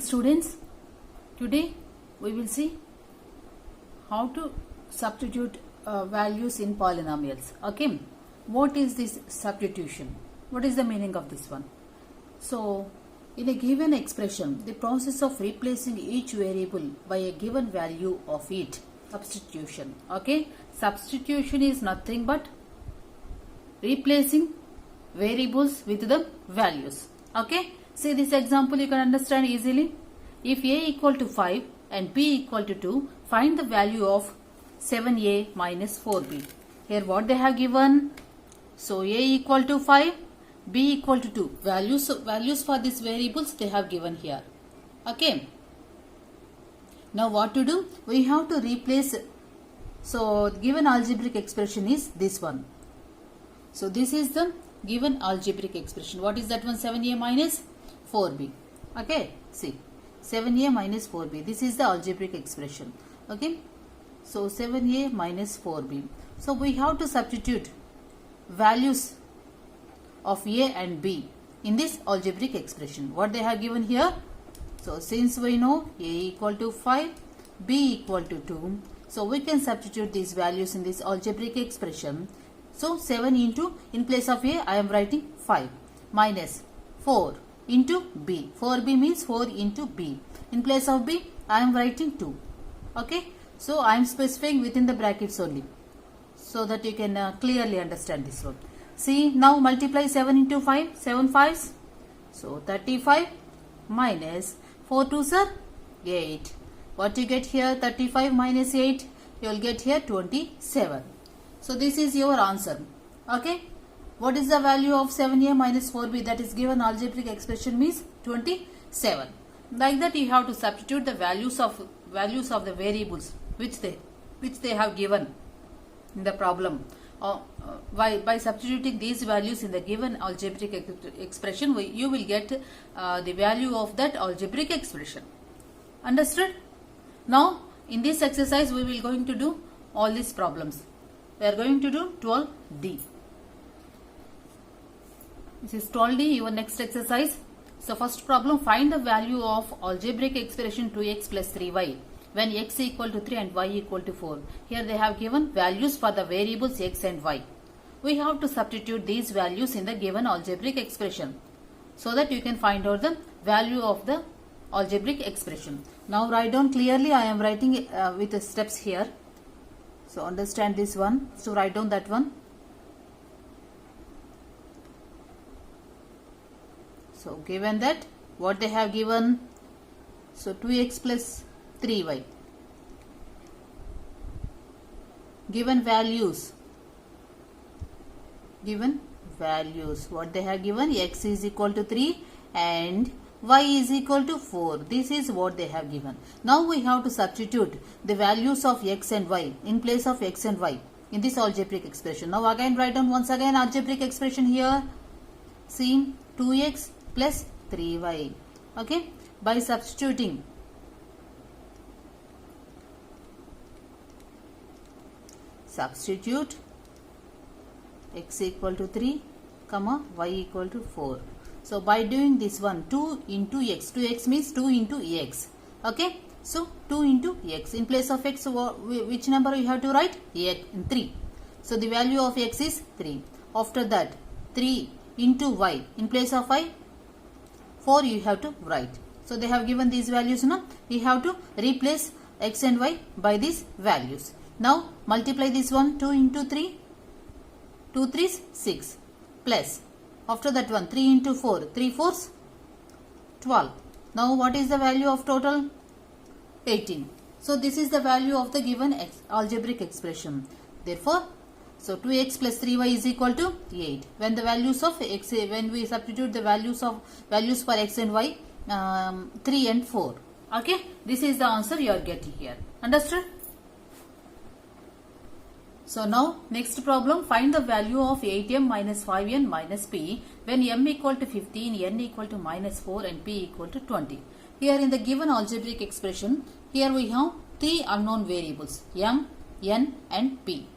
students. Today we will see how to substitute values in polynomials. Okay, what is this substitution? What is the meaning of this one? So in a given expression, the process of replacing each variable by a given value of it, substitution. Okay, substitution is nothing but replacing variables with the values. Okay, see this example, you can understand easily. If a equal to 5 and b equal to 2, find the value of 7a minus 4b. Here what they have given? So a equal to 5, b equal to 2. Values for these variables they have given here. Okay. Now what to do? We have to replace. So given algebraic expression is this one. So this is the given algebraic expression. What is that one? 7a minus 4b. Okay. See. 7a minus 4b. This is the algebraic expression. Okay. So 7a minus 4b. So we have to substitute values of a and b in this algebraic expression. What they have given here? So since we know a equal to 5, b equal to 2. So we can substitute these values in this algebraic expression. So 7 into, in place of a I am writing 5 minus 4 into b. 4b means 4 into b. In place of b I am writing 2. Okay. So I am specifying within the brackets only, so that you can clearly understand this one. See, now multiply 7 into 5, 7 5s. So 35 minus 4 2s are 8. What you get here? 35 minus 8, you will get here 27. So this is your answer. Okay. What is the value of 7a minus 4b? That is given algebraic expression means 27. Like that you have to substitute the values of the variables which they have given in the problem. By substituting these values in the given algebraic expression, you will get the value of that algebraic expression. Understood? Now in this exercise we will going to do all these problems. We are going to do 12D. This is 12D, your next exercise. So first problem, find the value of algebraic expression 2x plus 3y when x equal to 3 and y equal to 4. Here they have given values for the variables x and y. We have to substitute these values in the given algebraic expression so that you can find out the value of the algebraic expression. Now write down clearly. I am writing with the steps here. So understand this one. So write down that one. So given that, what they have given? So 2x plus 3y. Given values. What they have given? X is equal to 3 and y is equal to 4. This is what they have given. Now we have to substitute the values of x and y in place of x and y in this algebraic expression. Now again write down once again algebraic expression here. See, 2x plus 3y. Okay. By substituting x equal to 3, y equal to 4. So by doing this one, 2 into x. 2x means 2 into x. Okay. So 2 into x. In place of x, which number you have to write? 3. So the value of x is 3. After that, 3 into y. In place of y, 4 you have to write. So they have given these values. No, we have to replace x and y by these values. Now multiply this one, 2 into 3. 2 3s 6 plus. After that one, 3 into 4. 3 4s 12. Now what is the value of total? 18. So this is the value of the given algebraic expression. Therefore, so 2x plus 3y is equal to 8. When the values of x, when we substitute the values for x and y, 3 and 4. Okay. This is the answer you are getting here. Understood? So now next problem, find the value of 8m minus 5n minus p when m equal to 15, n equal to minus 4 and p equal to 20. Here in the given algebraic expression, here we have 3 unknown variables, m, n and p.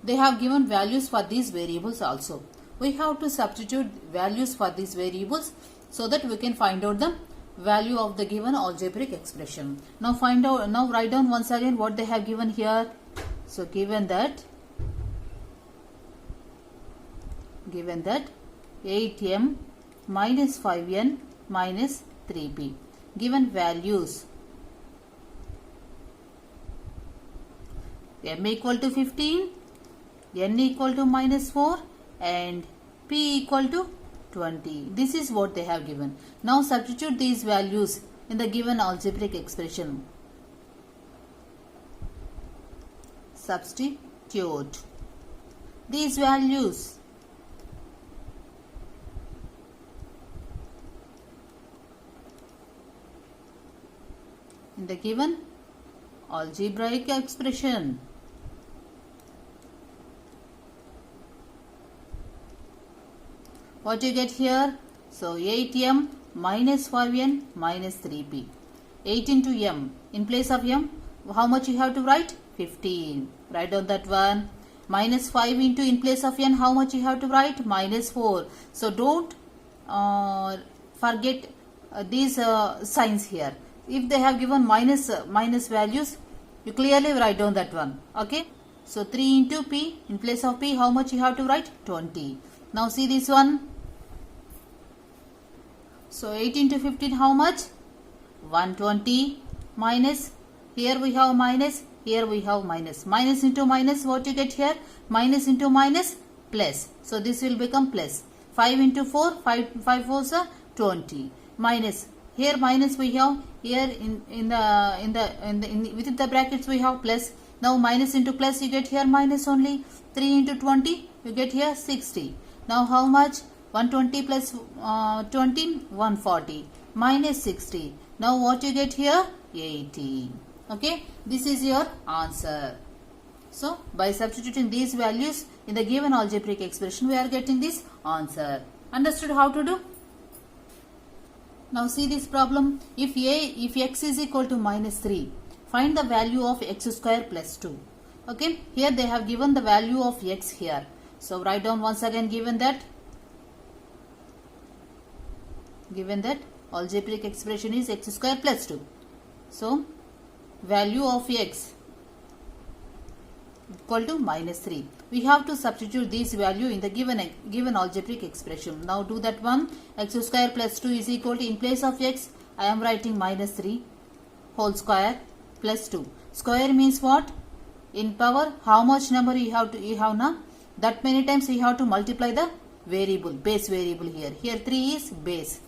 They have given values for these variables also. We have to substitute values for these variables so that we can find out the value of the given algebraic expression. Now write down once again what they have given here. So given that 8m minus 5n minus 3p. Given values m equal to 15, n equal to minus 4 and p equal to 20. This is what they have given. Now substitute these values in the given algebraic expression. Substitute these values in the given algebraic expression. What you get here? So 8m minus 5n minus 3p. 8 into m. In place of m, how much you have to write? 15. Write down that one. Minus 5 into, in place of n, how much you have to write? Minus 4. So don't forget these signs here. If they have given minus values, you clearly write down that one. Okay. So 3 into p. In place of p, how much you have to write? 20. Now see this one. So 8 into 15, how much? 120 minus, here we have minus, here we have minus. Minus into minus, what you get here? Minus into minus, plus. So this will become plus. 5 into 4, 5 4s are 20. Minus, here minus we have, here within the brackets we have plus. Now minus into plus, you get here minus only. 3 into 20, you get here 60. Now how much? 120 plus 20, 140 minus 60. Now what you get here? 80. Okay, this is your answer. So by substituting these values in the given algebraic expression, we are getting this answer. Understood how to do? Now see this problem. If x is equal to minus 3, find the value of x square plus 2. Okay, here they have given the value of x here. So write down once again, given that algebraic expression is x square plus 2. So value of x equal to minus 3. We have to substitute this value in the given algebraic expression. Now do that one. X square plus 2 is equal to, in place of x, I am writing minus 3 whole square plus 2. Square means what? In power, how much number you have now? That many times you have to multiply the variable, base variable here. Here 3 is base.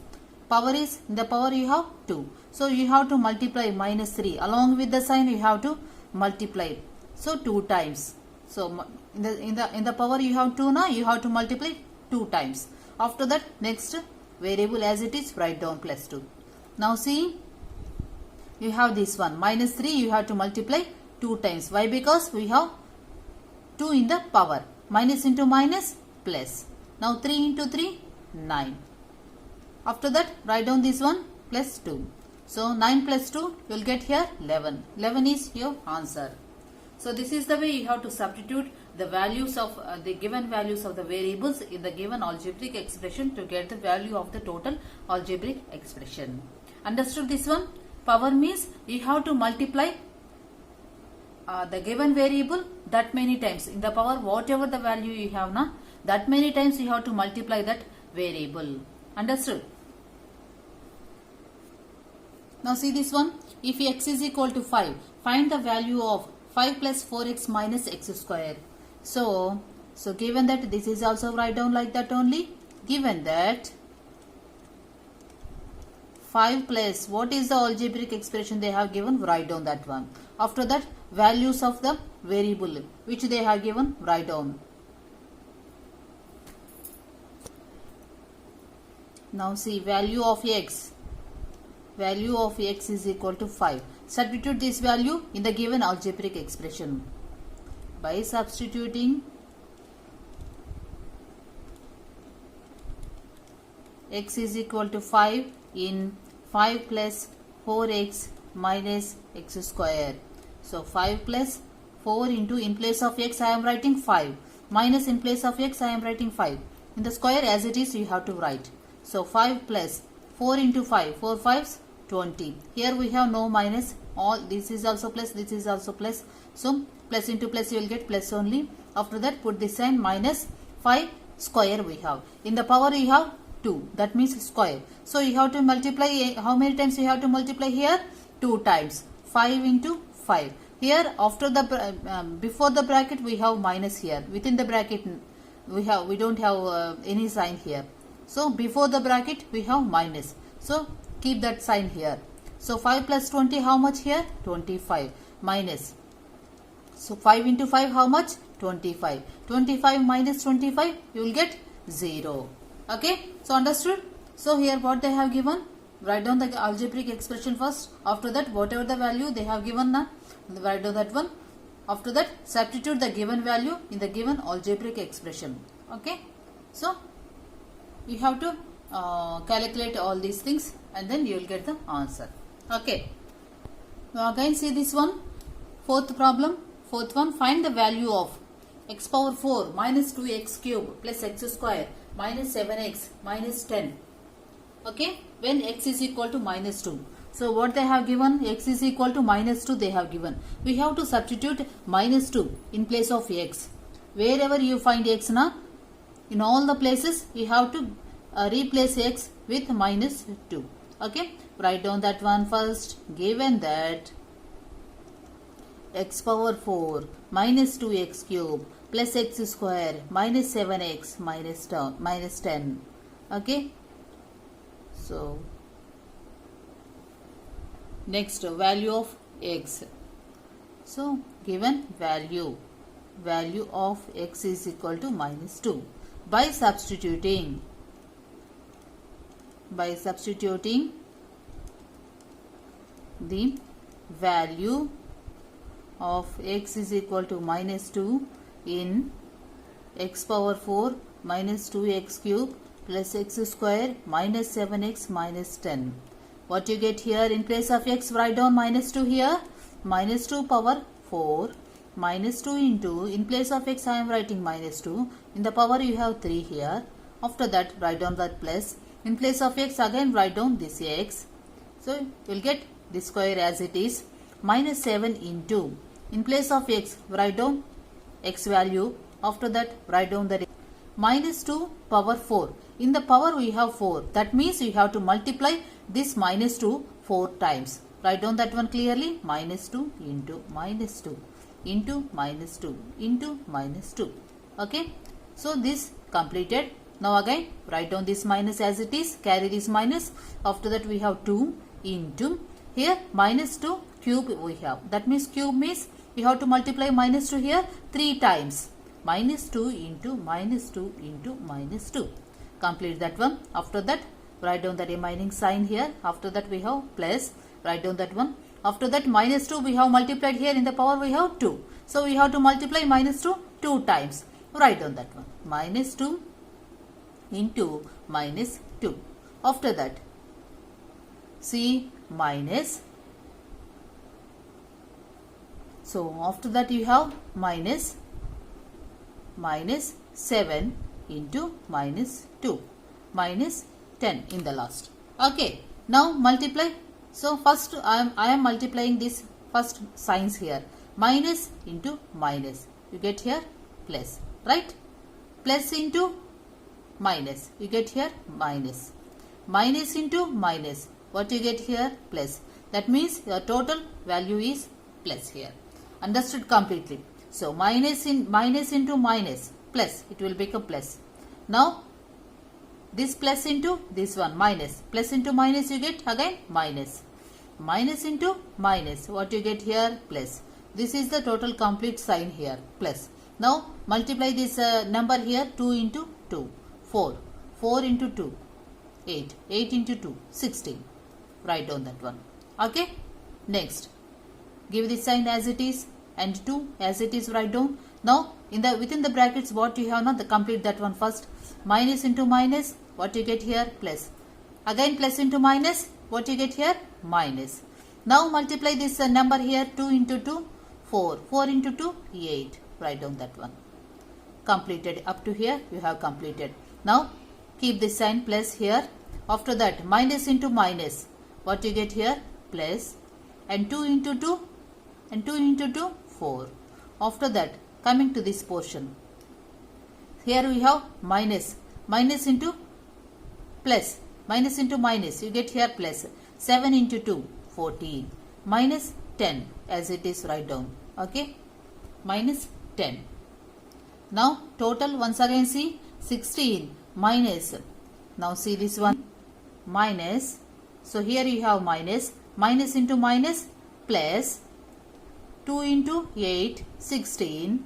Power is, in the power you have 2. So you have to multiply minus 3. Along with the sign you have to multiply. So 2 times. So in the power you have 2 now, you have to multiply 2 times. After that, next variable as it is, write down plus 2. Now see, you have this one. Minus 3 you have to multiply 2 times. Why? Because we have 2 in the power. Minus into minus, plus. Now 3 into 3, 9. After that, write down this one, plus 2. So 9 plus 2, you will get here 11. 11 is your answer. So this is the way you have to substitute the values of the given values of the variables in the given algebraic expression to get the value of the total algebraic expression. Understood this one? Power means you have to multiply the given variable that many times. In the power, whatever the value you have now, that many times you have to multiply that variable. Understood? Now see this one. If x is equal to 5, find the value of 5 plus 4x minus x square. So given that, this is also write down like that only. Given that 5 plus, what is the algebraic expression they have given? Write down that one. After that, values of the variable which they have given, write down. Now see, value of x. Value of x is equal to 5. Substitute this value in the given algebraic expression. By substituting x is equal to 5 in 5 plus 4x minus x square. So 5 plus 4 into, in place of x I am writing 5. Minus, in place of x I am writing 5. In the square as it is you have to write. So 5 plus 4 into 5, 4 5s 20. Here we have no minus, all this is also plus, this is also plus. So plus into plus you will get plus only. After that put this sign minus 5 square we have. In the power you have 2, that means square. So you have to multiply, how many times you have to multiply here? 2 times. 5 into 5. Here after the before the bracket we have minus here. Within the bracket we don't have any sign here. So before the bracket we have minus. So keep that sign here. So 5 plus 20 how much here? 25 minus. So 5 into 5 how much? 25. 25 minus 25 you will get 0. Okay. So understood? So here what they have given? Write down the algebraic expression first. After that whatever the value they have given now, write down that one. After that substitute the given value in the given algebraic expression. Okay. So you have to calculate all these things and then you will get the answer. Okay. Now again see this one. Fourth problem. Fourth one, find the value of x power 4 minus 2x cube plus x square minus 7x minus 10. Okay. When x is equal to minus 2. So what they have given? X is equal to minus 2 they have given. We have to substitute minus 2 in place of x. Wherever you find x now, in all the places you have to replace x with minus 2. Okay. Write down that one first. Given that x power 4 minus 2x cube plus x square minus 7x minus 10. Okay. So next value of x. So given value of x is equal to minus 2. By substituting the value of x is equal to minus 2 in x power 4 minus 2x cube plus x square minus 7x minus 10. What you get here? In place of x write down minus 2 here. Minus 2 power 4 minus 2 into, in place of x I am writing minus 2. In the power you have 3 here. After that write down that plus. In place of x again write down this x. So you will get this square as it is. Minus 7 into, in place of x write down x value. After that write down the minus 2 power 4. In the power we have 4. That means you have to multiply this minus 2 4 times. Write down that one clearly. Minus 2 into minus 2 into minus 2 into minus 2. Okay. So this completed. Now again write down this minus as it is. Carry this minus. After that we have 2 into, here minus 2 cube we have. That means cube means we have to multiply minus 2 here 3 times. Minus 2 into minus 2 into minus 2. Complete that one. After that write down the remaining sign here. After that we have plus. Write down that one. After that minus 2 we have multiplied here. In the power we have 2. So we have to multiply minus 2 2 times. Write down that one. Minus 2 into minus 2. After that see minus. So after that you have minus 7 into minus 2 minus 10 in the last. Okay. Now multiply. So first I am multiplying this first signs here. Minus into minus. You get here plus. Right? Plus into minus. You get here minus. Minus into minus. What you get here? Plus. That means your total value is plus here. Understood completely. So minus into minus plus, it will become plus. Now this plus into this one minus. Plus into minus you get again minus. Minus into minus. What you get here? Plus. This is the total complete sign here. Plus. Now multiply this number here. 2 into 2. 4. 4 into 2. 8. 8 into 2. 16. Write down that one. Okay. Next. Give this sign as it is. And 2 as it is write down. Now within the brackets what you have now, complete that one first. Minus into minus, what you get here? Plus. Again plus into minus, what you get here? Minus. Now multiply this number here. 2 into 2, 4. 4 into 2, 8. Write down that one. Completed. Up to here you have completed. Now keep this sign plus here. After that, minus into minus. What you get here? Plus. And 2 into 2. And 2 into 2, 4. After that, coming to this portion. Here we have minus. Minus into plus. Minus into minus. You get here plus. 7 into 2, 14. Minus 10 as it is write down. Okay. Minus 10. Now total once again see 16 minus. Now see this one. Minus. So here you have minus. Minus into minus plus. 2 into 8, 16.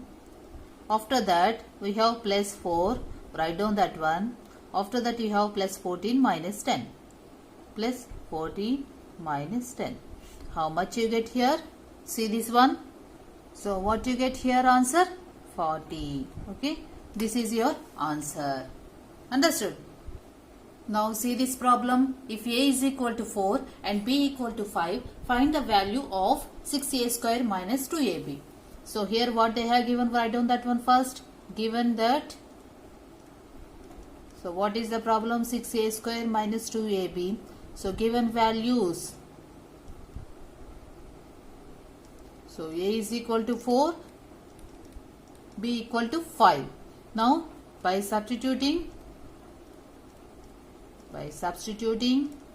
After that we have plus 4. Write down that one. After that you have plus 14 minus 10. Plus 14 minus 10. How much you get here? See this one. So what you get here answer? 40. Okay. This is your answer. Understood? Now see this problem. If a is equal to 4 and b equal to 5, find the value of 6a square minus 2ab. So here what they have given, write down that one first. Given that, so what is the problem? 6a square minus 2ab. So given values. So a is equal to 4, b equal to 5. Now by substituting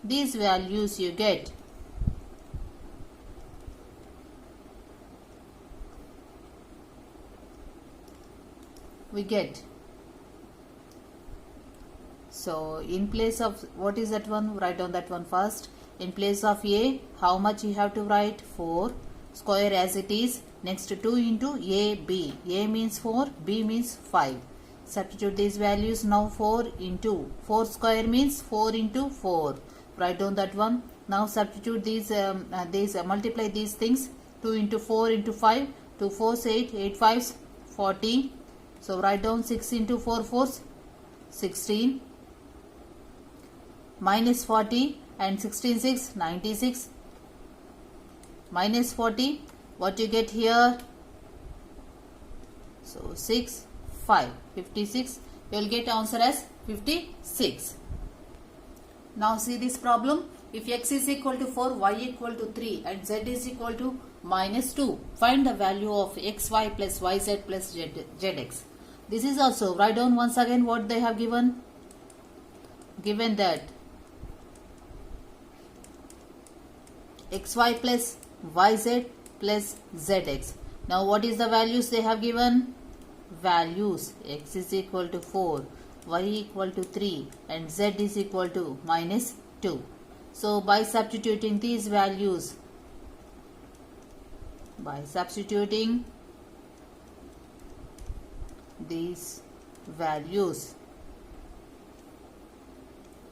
these values you get. We get. So in place of, what is that one? Write down that one first. In place of a, how much you have to write? 4. Square as it is. Next 2 into a, b. A means 4, b means 5. Substitute these values. Now 4 into 4 square means 4 into 4. Write down that one. Now substitute these, multiply these things. 2 into 4 into 5. 2 4s 8, 8 5s 40. So write down 6 into 4 4s 16. Minus 40 and 16 6, 96. Minus 40. What you get here? So 6, 5, 56. You will get answer as 56. Now see this problem. If x is equal to 4, y equal to 3 and z is equal to minus 2, find the value of xy plus yz plus zx. This is also, write down once again what they have given. Given that xy plus yz plus zx. Now what is the values they have given? Values. X is equal to 4, y equal to 3 and z is equal to minus 2. So by substituting these values,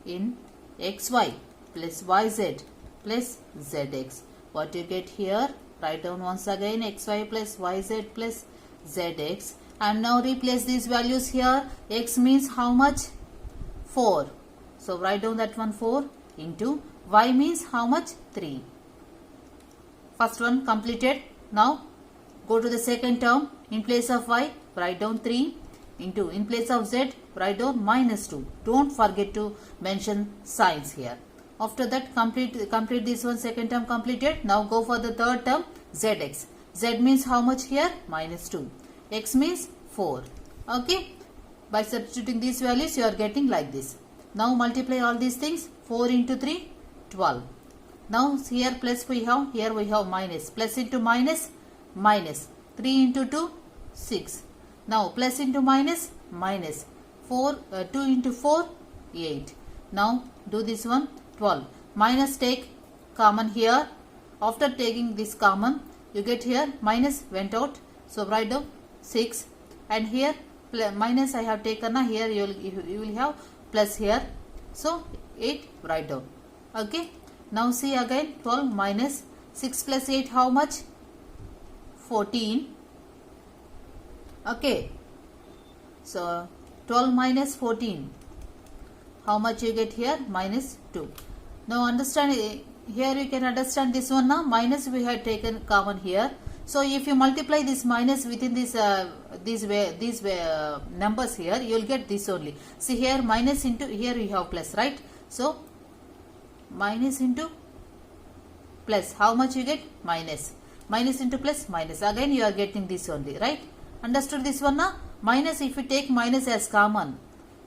in xy plus yz plus zx, what you get here? Write down once again xy plus yz plus zx, and now replace these values here. X means how much? 4. So write down that one 4 into y means how much? 3. First one completed. Now go to the second term. In place of y, write down 3 into, in place of z, write down minus 2. Don't forget to mention signs here. After that, complete this one, second term completed. Now go for the third term, zx. Z means how much here? Minus 2. X means 4. Okay. By substituting these values, you are getting like this. Now multiply all these things. 4 into 3, 12. Now here plus we have, here we have minus. Plus into minus, minus. 3 into 2, 6. Now plus into minus, minus. 2 into 4, 8. Now do this one, 12. Minus take common here. After taking this common, you get here minus went out. So write down 6. And here minus I have taken. Here you will have plus here. So 8 write down. Okay. Now see again 12 minus 6 plus 8 how much? 14. Okay. So 12 minus 14. How much you get here? Minus 2. Now understand, here you can understand this one now. Minus we have taken common here. So if you multiply this minus within this these numbers here, you will get this only. See here minus into, here you have plus, right? So minus into plus, how much you get? Minus. Minus into plus, minus. Again you are getting this only, right? Understood this one now? Minus, if you take minus as common,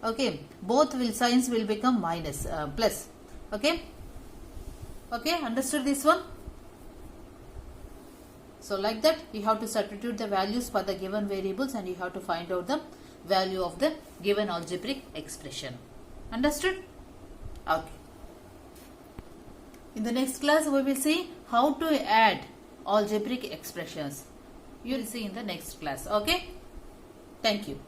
okay, both signs will become minus, plus. Okay? Okay, understood this one? So like that you have to substitute the values for the given variables and you have to find out the value of the given algebraic expression. Understood? Okay. In the next class we will see how to add algebraic expressions. You will see in the next class. Okay? Thank you.